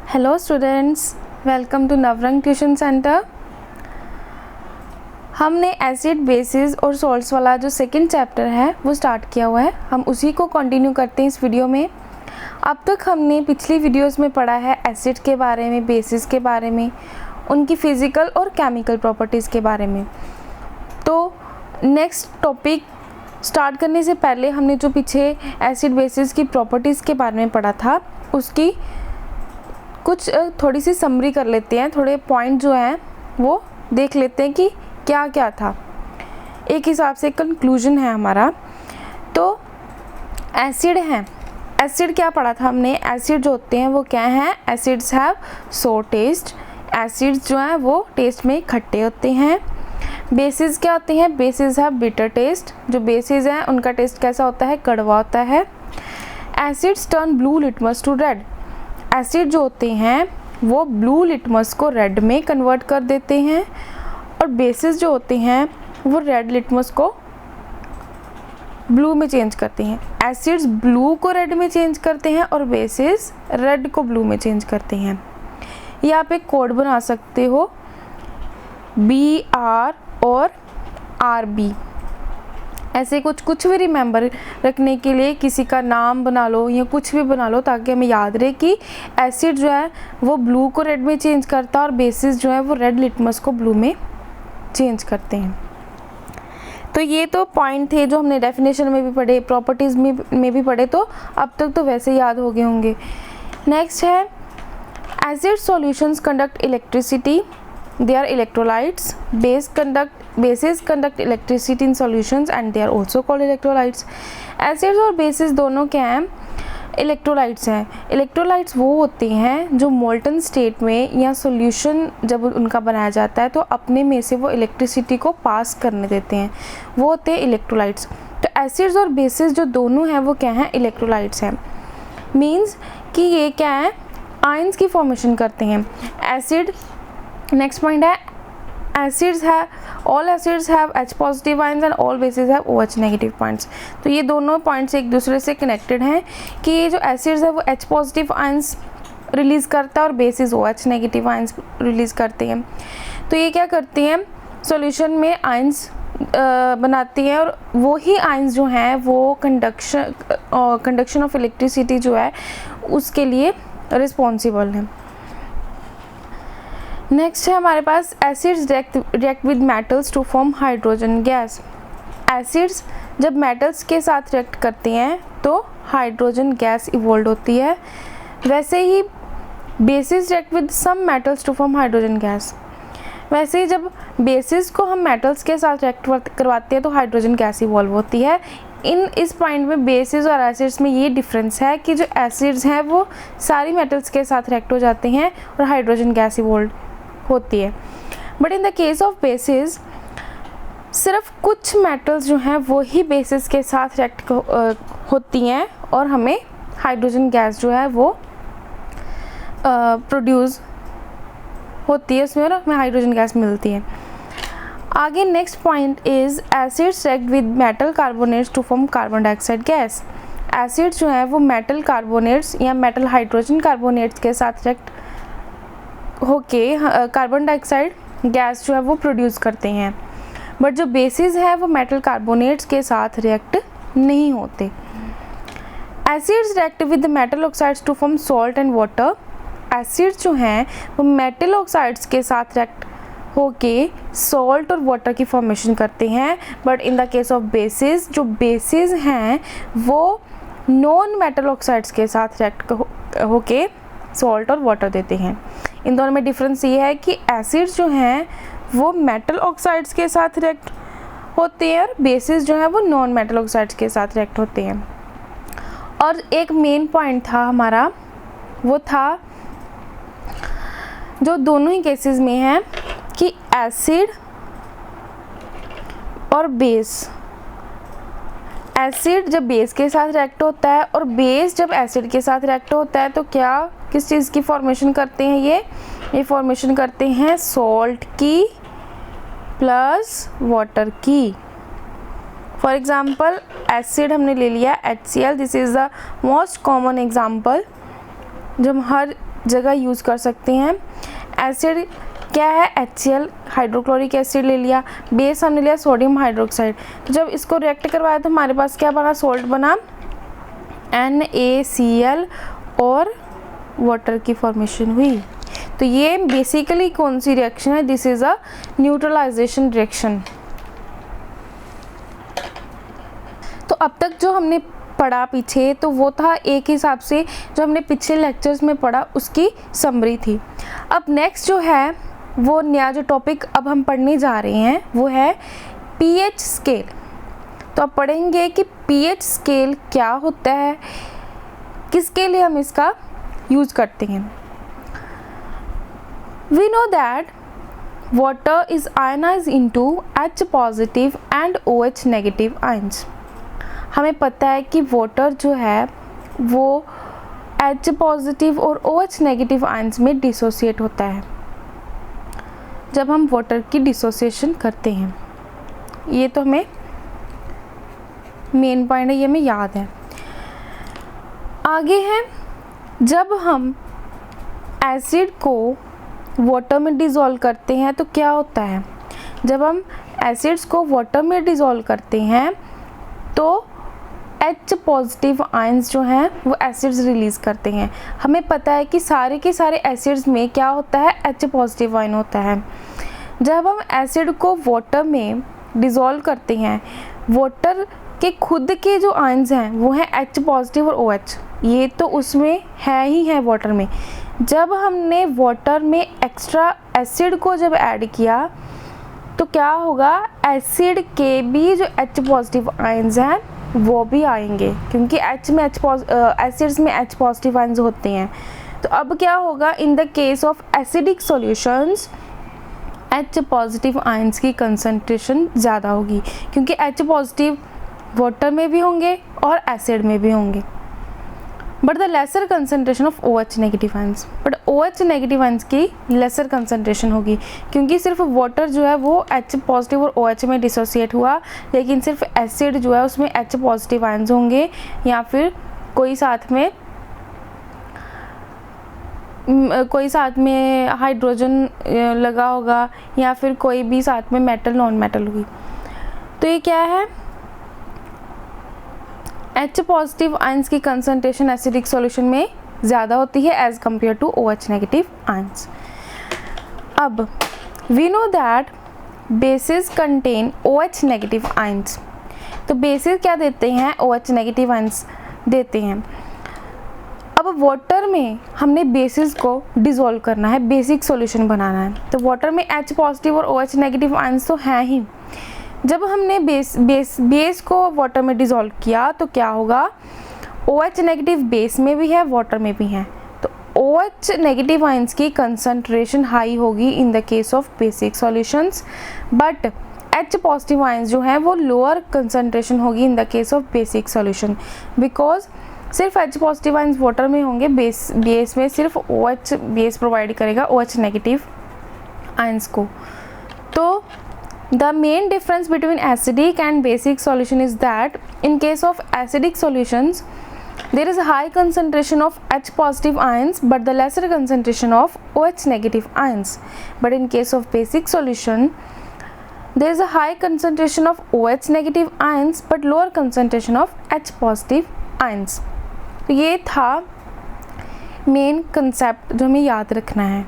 Hello students, welcome to Navrang tuition centre. हमने acid bases और salts वाला जो सेकंड चैप्टर है वो स्टार्ट किया हुआ है। हम उसी को कंटिन्यू करते हैं इस वीडियो में। अब तक हमने पिछली वीडियोस में पढ़ा है एसिड के बारे में, बेसिस के बारे में, उनकी फिज़िकल और केमिकल प्रॉपर्टीज़ के बारे में। तो नेक्स्ट टॉपिक स्टार्ट करने से पहले हमने जो पीछे एसिड बेसिस की प्रॉपर्टीज़ के बारे में पढ़ा था उसकी कुछ थोड़ी सी समरी कर लेते हैं। थोड़े पॉइंट जो हैं वो देख लेते हैं कि क्या क्या था, एक हिसाब से कंक्लूजन है हमारा। तो एसिड हैं, एसिड क्या पढ़ा था हमने? एसिड जो होते हैं वो क्या हैं? एसिड्स हैव सोर टेस्ट। एसिड्स जो हैं वो टेस्ट में खट्टे होते हैं। बेसिस क्या होते हैं? Bases have bitter taste. जो बेसिस हैं उनका टेस्ट कैसा होता है? कड़वा होता है। Acids turn blue litmus to red. Acid जो होते हैं वो ब्लू लिटमस को रेड में कन्वर्ट कर देते हैं, और बेसिस जो होते हैं वो रेड लिटमस को ब्लू में चेंज करते हैं। एसिड्स ब्लू को रेड में चेंज करते हैं और बेसिस रेड को ब्लू में चेंज करते हैं। ये आप एक कोड बना सकते हो, BR और RB। ऐसे कुछ भी रिमेंबर रखने के लिए किसी का नाम बना लो या कुछ भी बना लो ताकि हमें याद रहे कि एसिड जो है वो ब्लू को रेड में चेंज करता है और बेसिस जो है वो रेड लिटमस को ब्लू में चेंज करते हैं। तो ये तो पॉइंट थे जो हमने डेफिनेशन में भी पढ़े, प्रॉपर्टीज़ में भी पढ़े, तो अब तक तो वैसे याद हो गए होंगे। नेक्स्ट है acid solutions conduct electricity, they are electrolytes. Bases conduct electricity in solutions and they are also called electrolytes. Acids और bases दोनों क्या हैं? इलेक्ट्रोलाइट्स हैं। इलेक्ट्रोलाइट्स वो होते हैं जो मोल्टन स्टेट में या सॉल्यूशन जब उनका बनाया जाता है तो अपने में से वो इलेक्ट्रिसिटी को पास करने देते हैं, वो होते हैं इलेक्ट्रोलाइट्स। तो एसिड्स और बेसिस जो दोनों हैं वो क्या हैं? इलेक्ट्रोलाइट्स हैं। मीन्स कि ये क्या है? आयंस की फॉर्मेशन करते हैं। एसिड, नेक्स्ट पॉइंट है एसिड्स है all acids have H positive ions and all basis have OH negative points. तो ये दोनों पॉइंट्स एक दूसरे से कनेक्टेड हैं कि ये जो एसिड्स है वो H पॉजिटिव आयंस रिलीज़ करता है और basis OH negative ions release करते हैं। तो ये क्या करते हैं? सॉल्यूशन में आयंस बनाती है और वो ही आयंस जो हैं वो कंडक्शन ऑफ इलेक्ट्रिसिटी जो है उसके लिए रिस्पॉन्सिबल हैं। नेक्स्ट है हमारे पास acids react with metals to form hydrogen gas. Acids जब मेटल्स के साथ रिएक्ट करते हैं तो हाइड्रोजन गैस इवॉल्व होती है। वैसे ही bases react with some metals to form hydrogen gas. वैसे ही जब बेसिस को हम मेटल्स के साथ रिएक्ट करवाते हैं तो हाइड्रोजन गैस इवॉल्व होती है। इस पॉइंट में बेसिस और एसिड्स में ये डिफरेंस है कि जो एसिड्स हैं वो सारी मेटल्स के साथ रिएक्ट हो जाते हैं और हाइड्रोजन गैस इवॉल्व होती है। But in the case of basis सिर्फ कुछ मेटल्स जो हैं वो ही बेसिस के साथ रिएक्ट होती हैं और हमें हाइड्रोजन गैस जो है वो प्रोड्यूस होती है उसमें और हमें हाइड्रोजन गैस मिलती है। आगे next point is acids react with metal carbonates to form carbon dioxide gas. Acids जो है वो मेटल कार्बोनेट्स या मेटल हाइड्रोजन कार्बोनेट्स के साथ रिएक्ट होके कार्बन डाइऑक्साइड गैस जो है वो प्रोड्यूस करते हैं। बट जो बेसिस है वो मेटल कार्बोनेट्स के साथ रिएक्ट नहीं होते। Acids react with metal oxides to form salt and water. Acids जो हैं वो मेटल ऑक्साइड्स के साथ रिएक्ट होके सॉल्ट और वाटर की फॉर्मेशन करते हैं। But in the case of basis, जो बेसिस हैं वो नॉन मेटल ऑक्साइड्स के साथ रिएक्ट होके सॉल्ट और वाटर देते हैं। इन दोनों में डिफरेंस ये है कि एसिड्स जो हैं वो मेटल ऑक्साइड्स के साथ रिएक्ट होते हैं और बेसिस जो है वो नॉन मेटल ऑक्साइड्स के साथ रिएक्ट होते हैं। और एक मेन पॉइंट था हमारा, वो था जो दोनों ही केसेस में है कि एसिड और बेस, एसिड जब बेस के साथ रिएक्ट होता है और बेस जब एसिड के साथ रिएक्ट होता है तो क्या किस चीज़ की फॉर्मेशन करते हैं? ये फॉर्मेशन करते हैं सॉल्ट की प्लस वाटर की। फॉर एग्जाम्पल एसिड हमने ले लिया HCl, this is the most common example जो हम हर जगह यूज़ कर सकते हैं। एसिड क्या है, HCl हाइड्रोक्लोरिक एसिड ले लिया, बेस हमने लिया सोडियम हाइड्रोक्साइड। तो जब इसको रिएक्ट करवाया तो हमारे पास क्या बना, सोल्ट बना NaCl और वाटर की फॉर्मेशन हुई। तो ये बेसिकली कौन सी रिएक्शन है, this is a neutralisation reaction. तो अब तक जो हमने पढ़ा पीछे तो वो था एक हिसाब से जो हमने पिछले लेक्चर्स में पढ़ा उसकी समरी थी। अब नेक्स्ट जो है वो नया जो टॉपिक अब हम पढ़ने जा रहे हैं वो है pH स्केल। तो अब पढ़ेंगे कि pH स्केल क्या होता है, किसके लिए हम इसका यूज़ करते हैं। We know that water is ionized into H positive and OH negative ions। हमें पता है कि वाटर जो है वो H पॉजिटिव और OH नेगेटिव आयंस में डिसोसिएट होता है जब हम वाटर की डिसोसिएशन करते हैं। ये तो हमें मेन पॉइंट है, ये हमें याद है। आगे है, जब हम एसिड को वाटर में डिज़ोल्व करते हैं तो क्या होता है, जब हम एसिड्स को वाटर में डिज़ोल्व करते हैं तो H पॉजिटिव आयंस जो हैं वो एसिड्स रिलीज़ करते हैं। हमें पता है कि सारे के सारे एसिड्स में क्या होता है, H पॉजिटिव आयन होता है। जब हम एसिड को वाटर में डिज़ोल्व करते हैं, वाटर के खुद के जो आयंस हैं वो हैं H पॉजिटिव और OH, ये तो उसमें है ही है वाटर में। जब हमने वाटर में एक्स्ट्रा एसिड को जब ऐड किया तो क्या होगा, एसिड के भी जो H पॉजिटिव आयंस हैं वो भी आएंगे, क्योंकि एसिड्स में H पॉजिटिव आयंस होते हैं। तो अब क्या होगा, in the case of acidic solutions H positive ions की कंसंट्रेशन ज़्यादा होगी, क्योंकि H पॉजिटिव वाटर में भी होंगे और एसिड में भी होंगे। But the lesser concentration of OH negative ions, but OH negative ions की लेसर कंसंट्रेशन होगी, क्योंकि सिर्फ वाटर जो है वो H पॉजिटिव और OH में डिसोसिएट हुआ, लेकिन सिर्फ एसिड जो है उसमें H पॉजिटिव आयंस होंगे, या फिर कोई साथ में हाइड्रोजन लगा होगा, या फिर कोई भी साथ में मेटल नॉन मेटल होगी। तो ये क्या है, H पॉजिटिव आयंस की कंसंट्रेशन एसिडिक सॉल्यूशन में ज़्यादा होती है as compared to OH negative ions. अब we know that bases contain OH negative ions. तो बेसिस क्या देते हैं, OH नेगेटिव आयंस देते हैं। अब वाटर में हमने बेसिस को डिज़ोल्व करना है, बेसिक सॉल्यूशन बनाना है, तो वाटर में H पॉजिटिव और OH नेगेटिव आयंस तो हैं ही। जब हमने बेस को वाटर में डिज़ोल्व किया तो क्या होगा, OH नेगेटिव बेस में भी है वाटर में भी है, तो OH नेगेटिव आयंस की कंसंट्रेशन हाई होगी in the case of basic solutions, but H positive ions जो है वो लोअर कंसंट्रेशन होगी in the case of basic solution, because सिर्फ H पॉजिटिव आयंस वाटर में होंगे, बेस में सिर्फ OH बेस प्रोवाइड करेगा OH नेगेटिव आयंस को। तो the main difference between acidic and basic solution is that in case of acidic solutions there is a high concentration of H positive ions but the lesser concentration of OH negative ions, but in case of basic solution there is a high concentration of OH negative ions but lower concentration of H positive ions। तो ये था main concept जो हमें याद रखना है।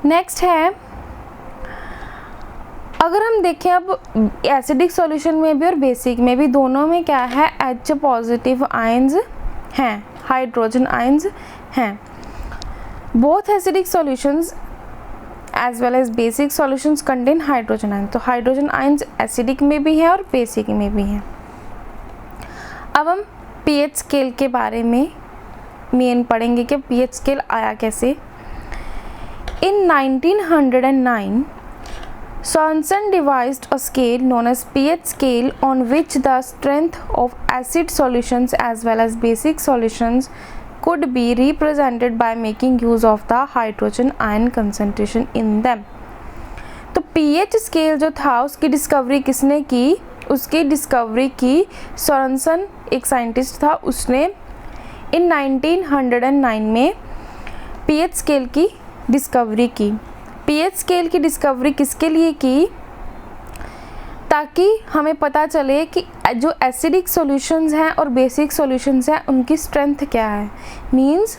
Next है, अगर हम देखें अब एसिडिक सॉल्यूशन में भी और बेसिक में भी दोनों में क्या है, H पॉजिटिव आयंस हैं, हाइड्रोजन आयंस हैं। Both acidic solutions as well as basic solutions contain hydrogen ions. तो हाइड्रोजन आयंस एसिडिक में भी है और बेसिक में भी है। अब हम pH स्केल के बारे में मेन पढ़ेंगे कि pH स्केल आया कैसे। इन 1909 Sorensen devised a scale known as pH scale on which the strength of acid solutions as well as basic solutions could be represented by making use of the hydrogen ion concentration in them। तो pH scale जो था उसकी discovery किसने की, उसकी discovery की Sorensen, एक scientist था, उसने इन 1909 में पीएच स्केल की डिस्कवरी की। पीएच स्केल की डिस्कवरी किसके लिए की? ताकि हमें पता चले कि जो एसिडिक सॉल्यूशंस हैं और बेसिक सॉल्यूशंस हैं उनकी स्ट्रेंथ क्या है। मींस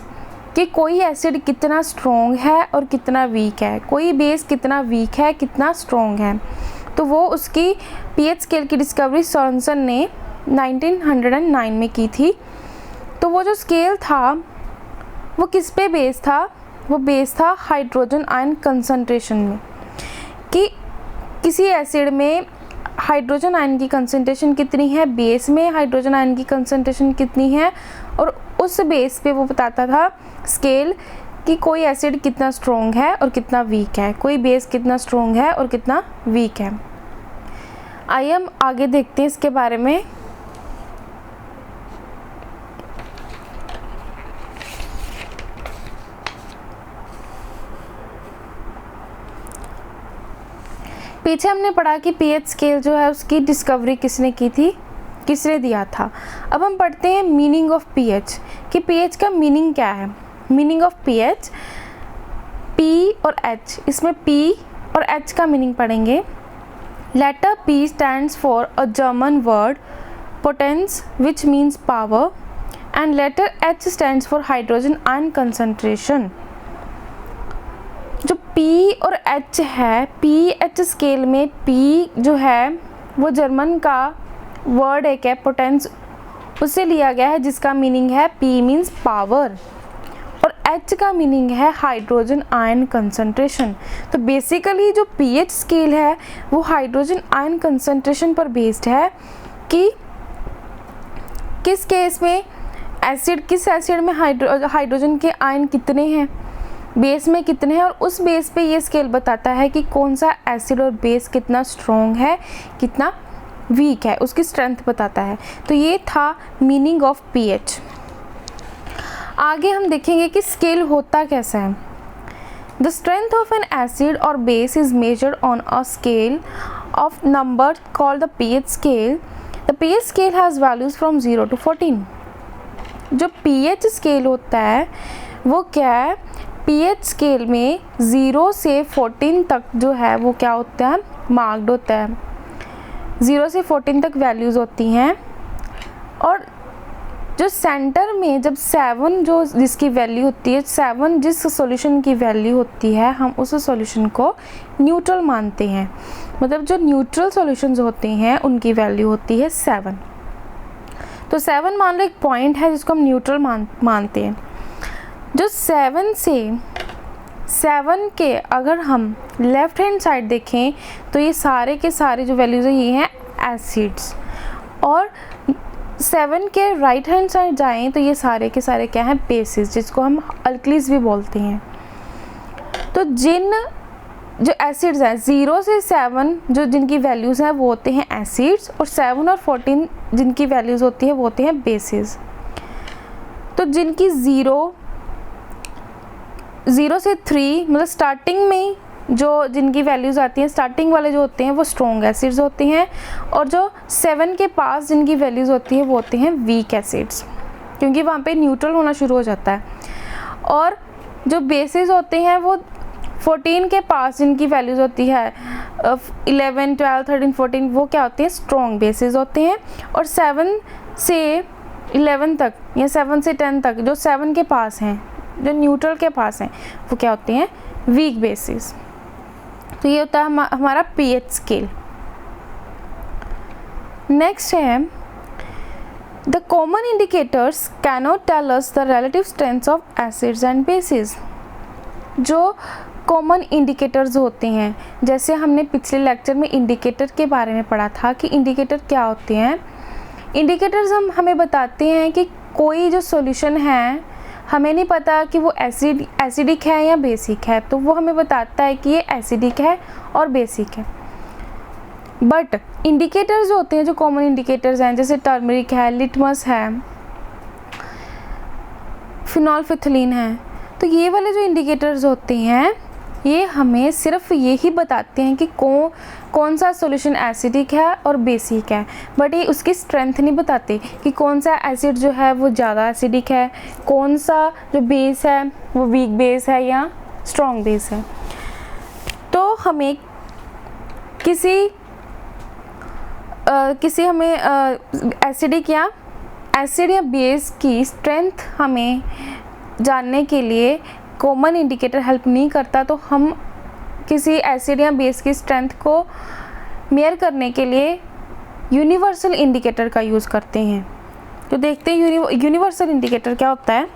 कि कोई एसिड कितना स्ट्रॉन्ग है और कितना वीक है, कोई बेस कितना वीक है कितना स्ट्रॉन्ग है। तो वो उसकी पीएच स्केल की डिस्कवरी सोरेनसन ने 1909 में की थी। तो वो जो स्केल था वो किस पे बेस था? वो बेस था हाइड्रोजन आयन कंसंट्रेशन में, कि किसी एसिड में हाइड्रोजन आयन की कंसंट्रेशन कितनी है, बेस में हाइड्रोजन आयन की कंसंट्रेशन कितनी है, और उस बेस पे वो बताता था स्केल कि कोई एसिड कितना स्ट्रॉन्ग है और कितना वीक है, कोई बेस कितना स्ट्रॉन्ग है और कितना वीक है। आइए हम आगे देखते हैं इसके बारे में। पीछे हमने पढ़ा कि पीएच स्केल जो है उसकी डिस्कवरी किसने की थी, किसने दिया था। अब हम पढ़ते हैं मीनिंग ऑफ पीएच, कि पीएच का मीनिंग क्या है। मीनिंग ऑफ पीएच, पी और एच, इसमें पी और एच का मीनिंग पढ़ेंगे। Letter P stands for a German word potenz which means power, and letter H stands for hydrogen ion concentration. जो P और H है, पीएच स्केल में P जो है वो जर्मन का वर्ड एक है पोटेंस, उससे लिया गया है जिसका मीनिंग है P मीन्स पावर, और H का मीनिंग है हाइड्रोजन आयन कंसंट्रेशन। तो बेसिकली जो पीएच स्केल है वो हाइड्रोजन आयन कंसंट्रेशन पर बेस्ड है कि किस केस में एसिड, किस एसिड में हाइड्रोजन के आयन कितने हैं, बेस में कितने हैं, और उस बेस पे ये स्केल बताता है कि कौन सा एसिड और बेस कितना स्ट्रॉन्ग है कितना वीक है, उसकी स्ट्रेंथ बताता है। तो ये था मीनिंग ऑफ पीएच। आगे हम देखेंगे कि स्केल होता कैसा है। The strength of an acid और base is measured on a scale of number called the pH scale. The pH scale has values from 0 to 14। जो पीएच स्केल होता है वो क्या है? पीएच स्केल में 0 से 14 तक जो है वो क्या होता है? मार्क्ड होता है। 0 से 14 तक वैल्यूज़ होती हैं, और जो सेंटर में जब 7 जो जिसकी वैल्यू होती है, 7 जिस सॉल्यूशन की वैल्यू होती है, हम उस सॉल्यूशन को न्यूट्रल मानते हैं। मतलब जो न्यूट्रल सॉल्यूशंस होते हैं उनकी वैल्यू होती है 7। तो 7 मान लो एक पॉइंट है जिसको हम न्यूट्रल मानते हैं। जो 7 से 7 के अगर हम लेफ़्ट हैंड साइड देखें तो ये सारे के सारे जो वैल्यूज़ हैं ये हैं एसिड्स, और 7 के राइट हैंड साइड जाएं तो ये सारे के सारे क्या हैं? बेसिस, जिसको हम अल्कलीज भी बोलते हैं। तो जिन जो एसिड्स हैं 0 से 7 जो जिनकी वैल्यूज़ हैं वो होते हैं एसिड्स, और 7 और 14 जिनकी वैल्यूज़ होती है वो होते हैं बेसिस। तो जिनकी 0 से 3 मतलब स्टार्टिंग में जो जिनकी वैल्यूज़ आती हैं, स्टार्टिंग वाले जो होते हैं वो स्ट्रॉन्ग एसिड्स होते हैं, और जो 7 के पास जिनकी वैल्यूज़ होती है वो होते हैं वीक एसिड्स, क्योंकि वहाँ पे न्यूट्रल होना शुरू हो जाता है। और जो बेसिस होते हैं वो 14 के पास जिनकी वैल्यूज़ होती है 11, 12, 13, 14 वो क्या होते हैं? स्ट्रॉन्ग बेसिस होते हैं। और 7 से 11 तक या 7 से 10 तक जो 7 के पास हैं, जो न्यूट्रल के पास हैं, वो क्या होते हैं? Weak bases. तो ये होता है हमारा पीएच स्केल। नेक्स्ट है the common indicators cannot tell us the relative strength of acids and bases. जो कॉमन इंडिकेटर्स होते हैं, जैसे हमने पिछले लेक्चर में इंडिकेटर के बारे में पढ़ा था कि इंडिकेटर क्या होते हैं। इंडिकेटर्स हमें बताते हैं कि कोई जो सॉल्यूशन है, हमें नहीं पता कि वो एसिडिक है या बेसिक है, तो वो हमें बताता है कि ये एसिडिक है और बेसिक है। बट इंडिकेटर्स जो होते हैं, जो कॉमन इंडिकेटर्स हैं, जैसे टर्मरिक है, लिटमस है, फिनोल्फिथलीन है, तो ये वाले जो इंडिकेटर्स होते हैं ये हमें सिर्फ यही बताते हैं कि कौन सा सॉल्यूशन एसिडिक है और बेसिक है, बट ये उसकी स्ट्रेंथ नहीं बताते कि कौन सा एसिड जो है वो ज़्यादा एसिडिक है, कौन सा जो बेस है वो वीक बेस है या स्ट्रॉन्ग बेस है। तो हमें हमें एसिडिक या एसिड या बेस की स्ट्रेंथ हमें जानने के लिए कॉमन इंडिकेटर हेल्प नहीं करता, तो हम किसी एसिड या बेस की स्ट्रेंथ को मेयर करने के लिए यूनिवर्सल इंडिकेटर का यूज़ करते हैं। तो देखते हैं यूनिवर्सल इंडिकेटर क्या होता है।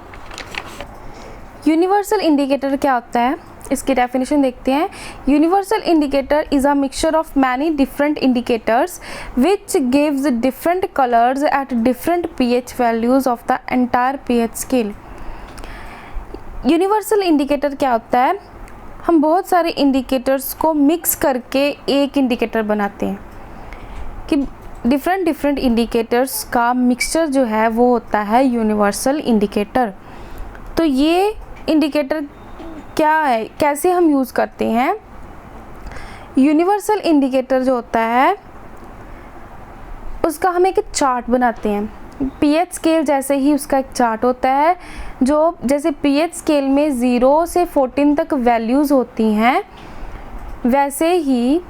यूनिवर्सल इंडिकेटर क्या होता है, इसकी डेफिनेशन देखते हैं। Universal indicator is a mixture of many different indicators which gives different colours at different pH values of the entire pH scale. Universal indicator क्या होता है, हम बहुत सारे इंडिकेटर्स को मिक्स करके एक इंडिकेटर बनाते हैं कि डिफरेंट इंडिकेटर्स का मिक्सचर जो है वो होता है यूनिवर्सल इंडिकेटर। तो ये इंडिकेटर क्या है, कैसे हम यूज़ करते हैं। यूनिवर्सल इंडिकेटर जो होता है उसका हम एक चार्ट बनाते हैं। pH स्केल जैसे ही उसका एक चार्ट होता है, जो जैसे pH स्केल में 0 से 14 तक वैल्यूज़ होती हैं, वैसे ही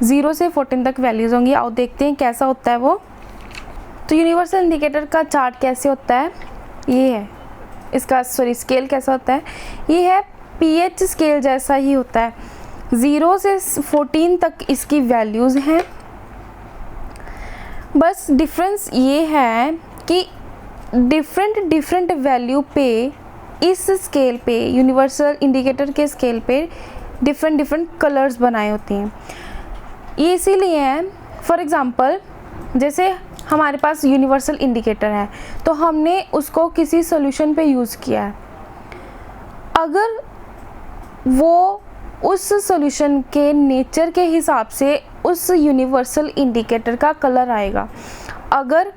0 से 14 तक वैल्यूज़ होंगी। आओ देखते हैं कैसा होता है वो। तो यूनिवर्सल इंडिकेटर का चार्ट कैसे होता है, ये है इसका स्केल कैसा होता है, ये है pH स्केल जैसा ही होता है। 0 से 14 तक इसकी वैल्यूज़ हैं, बस डिफरेंस ये है कि डिफरेंट वैल्यू पे इस स्केल पे, यूनिवर्सल इंडिकेटर के स्केल पे डिफरेंट कलर्स बनाए होते हैं। ये इसीलिए है, फॉर एग्ज़ाम्पल जैसे हमारे पास यूनिवर्सल इंडिकेटर है तो हमने उसको किसी सॉल्यूशन पे यूज़ किया है, अगर वो उस सॉल्यूशन के नेचर के हिसाब से उस यूनिवर्सल इंडिकेटर का कलर आएगा। अगर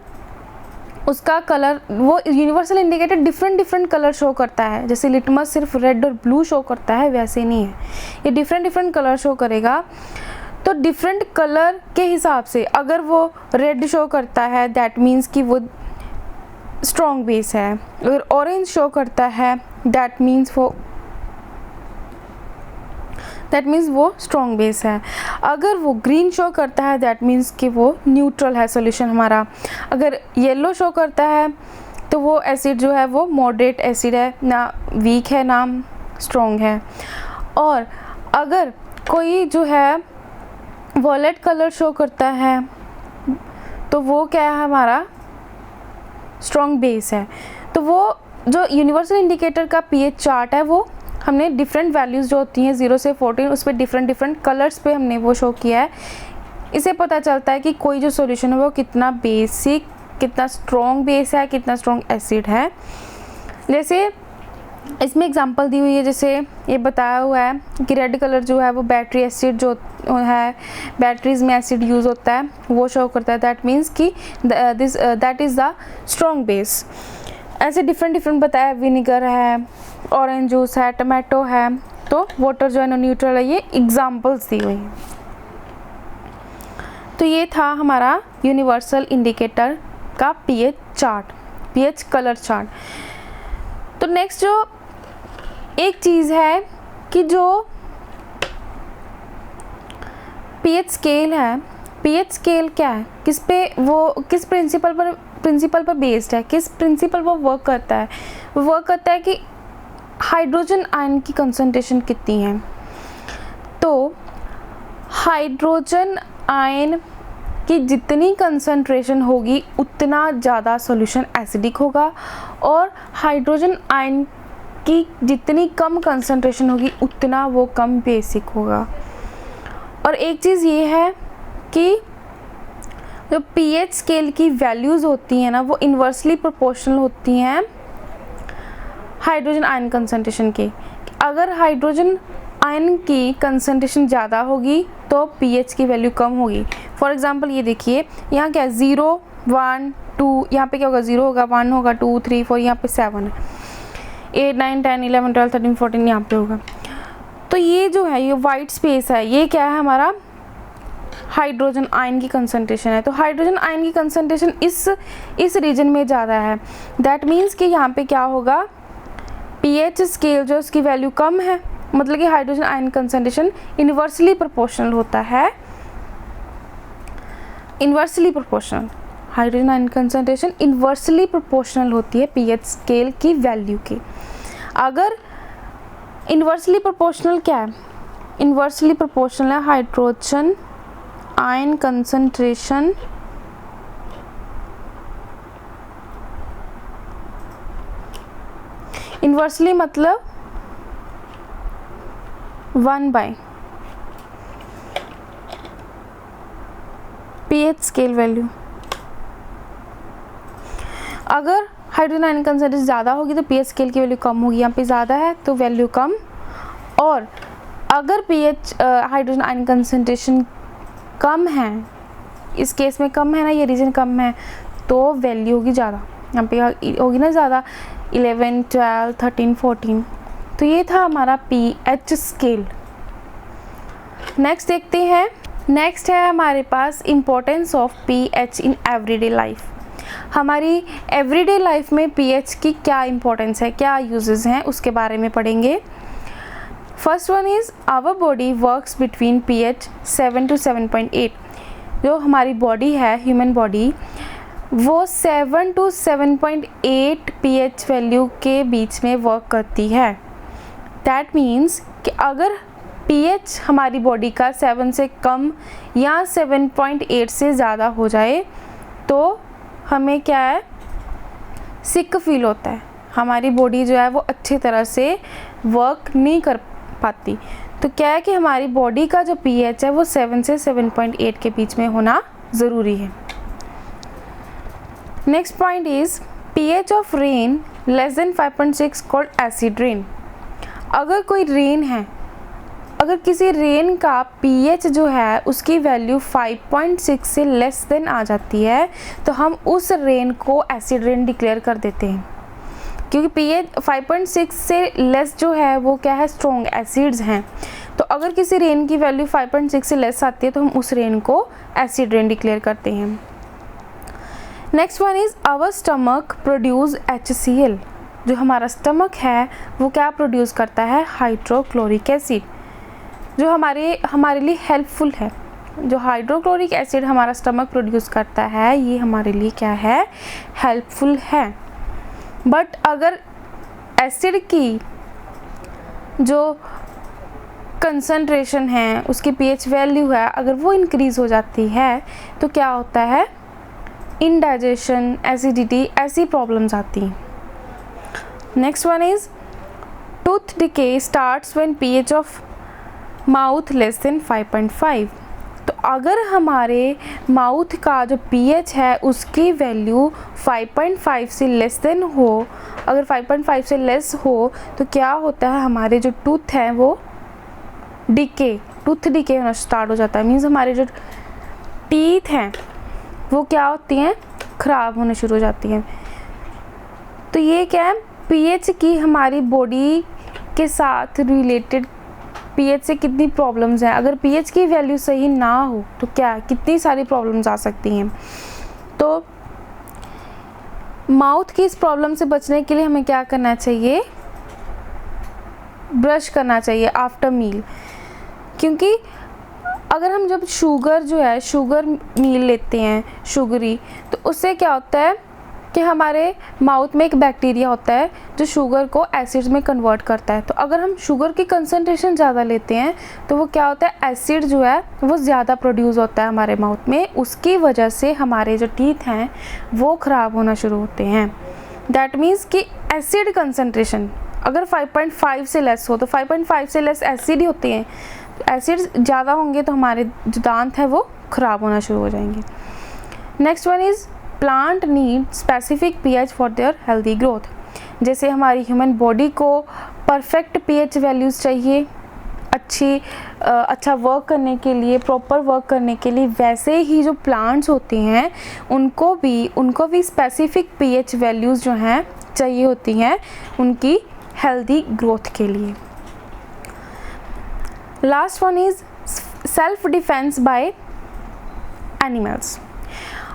उसका कलर, वो universal indicator different colour show करता है, जैसे लिटमस सिर्फ रेड और ब्लू शो करता है वैसे नहीं है, ये डिफरेंट कलर शो करेगा। तो डिफरेंट कलर के हिसाब से अगर वो रेड शो करता है दैट मीन्स कि वो स्ट्रॉन्ग बेस है, अगर ऑरेंज शो करता है दैट मीन्स वो स्ट्रॉन्ग बेस है, अगर वो ग्रीन शो करता है दैट मीन्स कि वो न्यूट्रल है सॉल्यूशन हमारा, अगर येलो शो करता है तो वो एसिड जो है वो मॉडरेट एसिड है, ना वीक है ना स्ट्रॉन्ग है। और अगर कोई जो है वॉयलेट कलर शो करता है तो वो क्या है, हमारा स्ट्रॉन्ग बेस है। तो वो जो यूनिवर्सल इंडिकेटर का pH चार्ट है वो हमने डिफरेंट वैल्यूज़ जो होती हैं 0 से 14 उस पर डिफरेंट कलर्स पे हमने वो शो किया है। इससे पता चलता है कि कोई जो सॉल्यूशन है वो कितना बेसिक, कितना स्ट्रॉन्ग बेस है, कितना स्ट्रॉन्ग एसिड है। जैसे इसमें एग्जांपल दी हुई है, जैसे ये बताया हुआ है कि रेड कलर जो है वो बैटरी एसिड जो है, बैटरीज में एसिड यूज़ होता है वो शो करता है, दैट मीन्स कि that is the strong base. ऐसे डिफरेंट बताया है, विनेगर है, ऑरेंज जूस है, टमाटो है, तो वाटर जो है न्यूट्रल है, ये एग्जांपल्स दी हुई हैं। तो ये था हमारा यूनिवर्सल इंडिकेटर का pH chart, pH colour chart. तो नेक्स्ट जो एक चीज़ है कि जो pH स्केल है, pH स्केल क्या है, किस पे वो किस प्रिंसिपल पर बेस्ड है, किस प्रिंसिपल वो वर्क करता है। वो वर्क करता है कि हाइड्रोजन आयन की कंसंट्रेशन कितनी है। तो हाइड्रोजन आयन की जितनी कंसंट्रेशन होगी उतना ज़्यादा सॉल्यूशन एसिडिक होगा, और हाइड्रोजन आयन की जितनी कम कंसंट्रेशन होगी उतना वो कम बेसिक होगा। और एक चीज़ ये है कि जो pH स्केल की वैल्यूज़ होती हैं ना वो इन्वर्सली प्रोपोर्शनल होती हैं हाइड्रोजन आयन कंसंट्रेशन की। अगर हाइड्रोजन आयन की कंसंट्रेशन ज़्यादा होगी तो pH की वैल्यू कम होगी। फॉर एग्जांपल ये देखिए, यहाँ क्या है 0 1 2, यहाँ पे क्या होगा 0 होगा, 1 होगा, 2 3 4, यहाँ पे 7 है, 8 9 10 11 12 13 14 यहाँ पे होगा। तो ये जो है ये वाइट स्पेस है, ये क्या है हमारा हाइड्रोजन आयन की कंसंट्रेशन है। तो हाइड्रोजन आयन की कंसंट्रेशन इस रीजन में ज़्यादा है। दैट मीन्स कि यहाँ पे क्या होगा, पीएच स्केल जो उसकी वैल्यू कम है, मतलब कि hydrogen ion concentration inversely proportional होता है। Inversely proportional, hydrogen ion concentration inversely proportional होती है पीएच स्केल की वैल्यू के। अगर इन्वर्सली प्रोपोर्शनल क्या है, इन्वर्सली प्रोपोर्शनल है हाइड्रोजन आयन कंसंट्रेशन इन्वर्सली मतलब 1/, पीएच स्केल वैल्यू। अगर हाइड्रोजन आयन कंसंट्रेशन ज़्यादा होगी तो पीएच स्केल की वैल्यू कम होगी, यहाँ पे ज़्यादा है तो वैल्यू कम। और अगर पीएच हाइड्रोजन आयन कंसंट्रेशन कम है, इस केस में कम है ना, ये रीजन कम है, तो वैल्यू होगी ज़्यादा, यहाँ पे होगी ना ज़्यादा, 11, 12, 13, 14। तो ये था हमारा पीएच स्केल। नेक्स्ट देखते हैं, नेक्स्ट है हमारे पास importance of pH in everyday life. हमारी एवरीडे लाइफ में पीएच की क्या इम्पोर्टेंस है, क्या यूजेस हैं, उसके बारे में पढ़ेंगे। First one is our body works between pH 7 to 7.8। जो हमारी बॉडी है, ह्यूमन बॉडी, वो 7 to 7.8 पीएच वैल्यू के बीच में वर्क करती है। दैट मीन्स कि अगर पीएच हमारी बॉडी का 7 से कम या 7.8 से ज़्यादा हो जाए तो हमें क्या है, सिक फील होता है, हमारी बॉडी जो है वो अच्छी तरह से वर्क नहीं कर पाती। तो क्या है कि हमारी बॉडी का जो पीएच है वो 7 से 7.8 के बीच में होना ज़रूरी है। Next point is pH of rain less than 5.6 called acid rain. अगर कोई रेन है, अगर किसी रेन का पीएच जो है उसकी वैल्यू 5.6 से लेस देन आ जाती है तो हम उस रेन को एसिड रेन डिक्लेयर कर देते हैं, क्योंकि पीएच 5.6 से लेस जो है वो क्या है, स्ट्रॉन्ग एसिड्स हैं। तो अगर किसी रेन की वैल्यू 5.6 से लेस आती है तो हम उस रेन को एसिड रेन डिक्लेयर करते हैं। Next one is our stomach produce HCl। जो हमारा स्टमक है वो क्या प्रोड्यूस करता है, हाइड्रोक्लोरिक एसिड, जो हमारे लिए हेल्पफुल है। जो हाइड्रोक्लोरिक एसिड हमारा स्टमक प्रोड्यूस करता है ये हमारे लिए क्या है, हेल्पफुल है। बट अगर एसिड की जो कंसंट्रेशन है, उसकी पीएच वैल्यू है, अगर वो इंक्रीज़ हो जाती है तो क्या होता है, इंडाइजेशन, एसिडिटी, ऐसी प्रॉब्लम्स आती हैं। Next one is tooth decay starts when pH of mouth less than 5.5। तो अगर हमारे माउथ का जो पीएच है उसकी वैल्यू 5.5 से लेस देन हो, अगर 5.5 से लेस हो तो क्या होता है, हमारे जो टूथ हैं वो टूथ डिके होना स्टार्ट हो जाता है। मीन्स हमारे जो टीथ हैं वो क्या होती हैं, ख़राब होने शुरू हो जाती हैं। तो ये क्या है, पीएच की हमारी बॉडी के साथ रिलेटेड पीएच से कितनी प्रॉब्लम्स हैं। अगर पीएच की वैल्यू सही ना हो तो क्या कितनी सारी प्रॉब्लम्स आ सकती हैं। तो माउथ की इस प्रॉब्लम से बचने के लिए हमें क्या करना चाहिए, ब्रश करना चाहिए आफ्टर मील। क्योंकि अगर हम जब शुगर मील लेते हैं शुगरी, तो उससे क्या होता है कि हमारे माउथ में एक बैक्टीरिया होता है जो शुगर को एसिड्स में कन्वर्ट करता है। तो अगर हम शुगर की कंसंट्रेशन ज़्यादा लेते हैं तो वो क्या होता है, एसिड जो है वो ज़्यादा प्रोड्यूस होता है हमारे माउथ में, उसकी वजह से हमारे जो टीथ हैं वो ख़राब होना शुरू होते हैं। दैट मीन्स कि एसिड कंसंट्रेशन अगर 5.5 से लेस हो, तो 5.5 से लेस एसिड ही होते हैं, एसिड्स ज़्यादा होंगे तो हमारे जो दांत हैं वो ख़राब होना शुरू हो जाएंगे। Next one is plant need specific pH for their healthy growth. जैसे हमारी ह्यूमन बॉडी को परफेक्ट पीएच वैल्यूज़ चाहिए अच्छा वर्क करने के लिए, प्रॉपर वर्क करने के लिए, वैसे ही जो प्लांट्स होते हैं उनको भी स्पेसिफिक पीएच वैल्यूज़ जो हैं चाहिए होती हैं उनकी हेल्दी ग्रोथ के लिए। Last one is self defence by animals.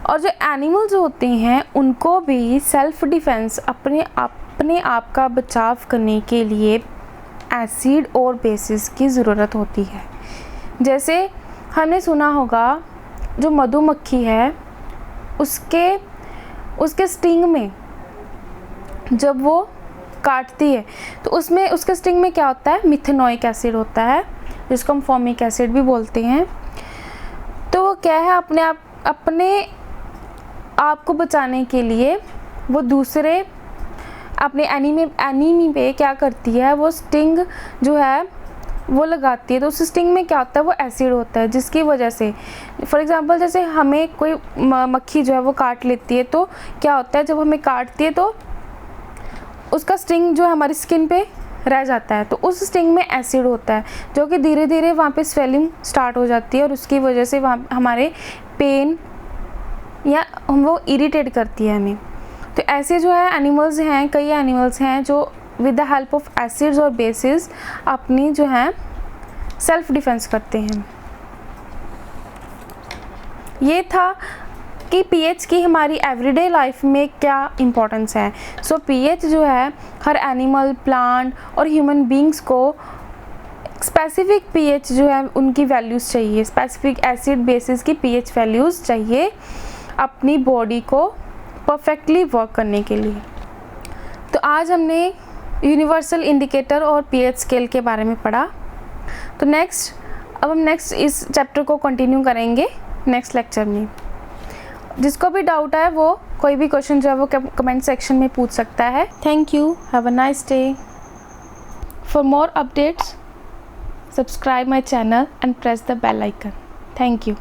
और जो एनिमल्स होते हैं उनको भी सेल्फ डिफेंस, अपने आप का बचाव करने के लिए एसिड और बेसिस की ज़रूरत होती है। जैसे हमने सुना होगा जो मधुमक्खी है उसके स्टिंग में जब वो काटती है तो उसमें उसके स्टिंग में क्या होता है, मिथेनोइक एसिड होता है, जिसको हम फॉर्मिक एसिड भी बोलते हैं। तो वो क्या है, अपने आप को बचाने के लिए वो दूसरे अपने एनिमी पे क्या करती है, वो स्टिंग जो है वो लगाती है। तो उस स्टिंग में क्या होता है, वो एसिड होता है, जिसकी वजह से फॉर एग्जांपल जैसे हमें कोई मक्खी जो है वो काट लेती है तो क्या होता है, जब हमें काटती है तो उसका स्टिंग जो हमारी स्किन पे रह जाता है। तो उस स्टिंग में एसिड होता है जो कि धीरे धीरे वहाँ पे स्वेलिंग स्टार्ट हो जाती है और उसकी वजह से वहाँ हमारे पेन या वो इरिटेट करती है हमें। तो ऐसे जो है एनिमल्स हैं, कई एनिमल्स हैं जो with the help of acids और बेसिस अपनी जो है सेल्फ डिफेंस करते हैं। ये था कि पीएच की हमारी एवरीडे लाइफ में क्या इम्पोर्टेंस है। सो पीएच जो है हर एनिमल, प्लांट और ह्यूमन बींग्स को स्पेसिफिक पीएच जो है उनकी वैल्यूज़ चाहिए, स्पेसिफिक एसिड बेसिस की पीएच वैल्यूज़ चाहिए अपनी बॉडी को परफेक्टली वर्क करने के लिए। तो आज हमने यूनिवर्सल इंडिकेटर और पीएच स्केल के बारे में पढ़ा। तो अब हम इस चैप्टर को कंटिन्यू करेंगे नेक्स्ट लेक्चर में। जिसको भी डाउट है वो कोई भी क्वेश्चन जो है वो कमेंट सेक्शन में पूछ सकता है। Thank you, have a nice day. For more updates subscribe my channel and press the bell icon. Thank you.